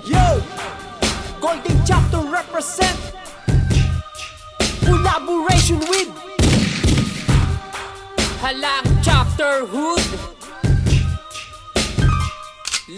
Yo! Golden Chapter represent collaboration with Halang Chapter Hood.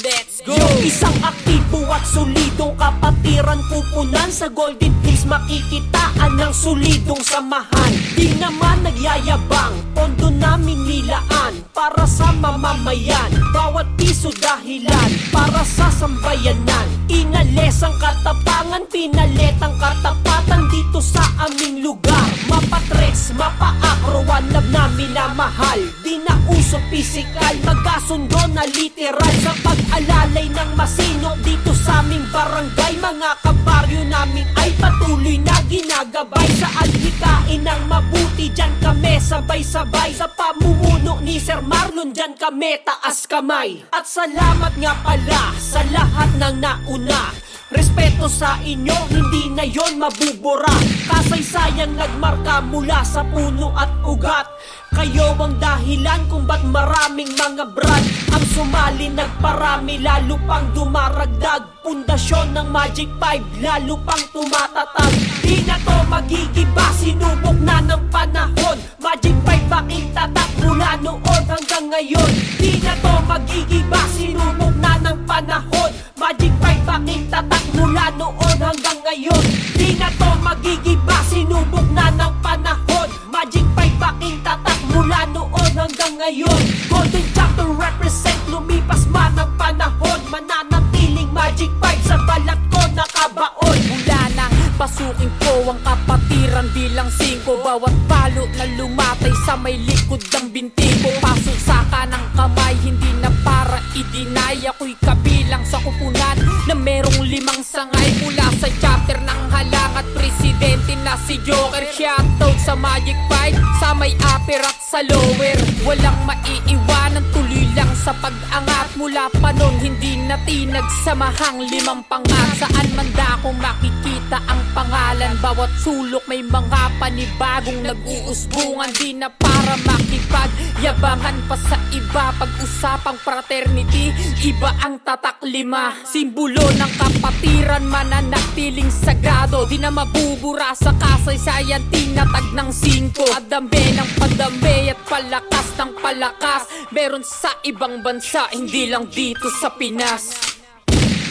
Let's go! Yung isang aktibo at solidong kapatiran pupunan sa Golden Hills, makikitaan ng solidong samahan. Di naman nagyayabang, pondo namin nilaan para sa mamamayan. Bawat piso dahilan para sa sambayanan. Inales ang katapangan, pinalet ang katapatan dito sa aming lugar. Mapatres, mapaakroan, love na minamahal. Di na uso pisikal, magkasundo na literal sa pag-alalay ng masinop dito sa aming barangay. Mga kabaryo namin ay patuloy na ginagabay sa adhikain ng mabuti. Diyan kami sabay-sabay sa pamumuno ni Sir Marlon. Diyan kami taas kamay. At salamat nga pala sa lahat ng nauna. Respeto sa inyo, hindi na yon mabubura. Kasaysayang nagmarka mula sa puno at ugat. Kayo ang dahilan kung ba't maraming mga brad ang sumali, nagparami, lalo pang dumaragdag. Pundasyon ng Magic 5, lalo pang tumatatag. Di na to magigiba, sinubok na ng panahon. Magic 5 baking tatak mula noon hanggang ngayon. Di na to magigiba, sinubok na ng panahon. Magic 5 baking tatak mula noon hanggang ngayon. Di na to magigiba, sinubok na ng panahon. Magic 5 baking tatak mula noon hanggang ngayon. Golden Chapter represent, lumipas man ang panahon. Mananatiling Magic 5 sa balat ko nakabaon. Mula nang pasukin ko ang kapatiran bilang 5, bawat palo na lumatay sa may likod ng binti ko. Pasok sa kanang kamay, hindi na para i-deny. Ako'y kabilang sa kupunan na merong 5 sangay. Mula sa chapter ng Halang at presidente na si Joker. Shoutout sa Magic 5, sa may upper at sa lower. Walang maiiwanan, tuloy lang sa pag-angat. Mula pa nun hindi na tinagsamahang 5 pangat. Saan man dako makikita ang pangalan, bawat sulok may mga panibagong nag-uusbungan. Di na para makipagyabangan pa sa iba. Pag-usapang fraternity, iba ang tatak 5. Simbolo ng kapatiran, mananatiling sagrado. Di na mabubura sa kasaysayan, tinatag ng 5. Padambe ng padambe at palakas ng palakas, meron sa ibang bansa, hindi lang dito sa Pinas.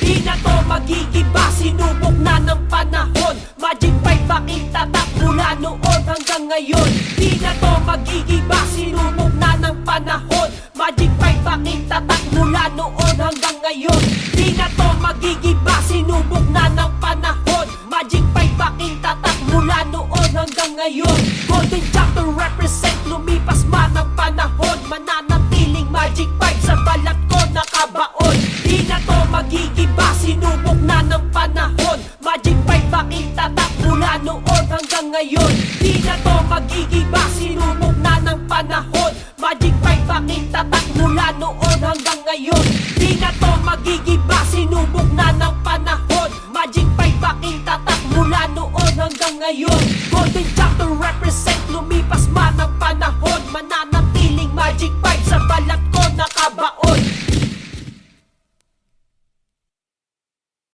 Di na to magigiba, sinubok na ng panahon. Magic 5 baking tatak mula noon hanggang ngayon. Di na to magigiba, sinubok na ng panahon. Magic 5 baking tatak mula noon hanggang ngayon. Di na to magigiba, sinubok na ng panahon. Magic 5 baking tatak mula noon hanggang ngayon. Golden Chapter represent, lumipas man ang panahon. Mananatiling Magic 5 sa balat ko nakabaon. Di na to magigiba, sinubok na ng panahon. Magic 5 baking tatak mula noon hanggang ngayon. Di na to magigiba, sinubok na ng panahon. Magic 5 baking tatak mula noon hanggang ngayon. Di na to magigiba, sinubok na ng panahon. Magic 5 baking tatak mula noon hanggang ngayon. Golden Chapter represent, lumipas man ang panahon. Mananatiling Magic 5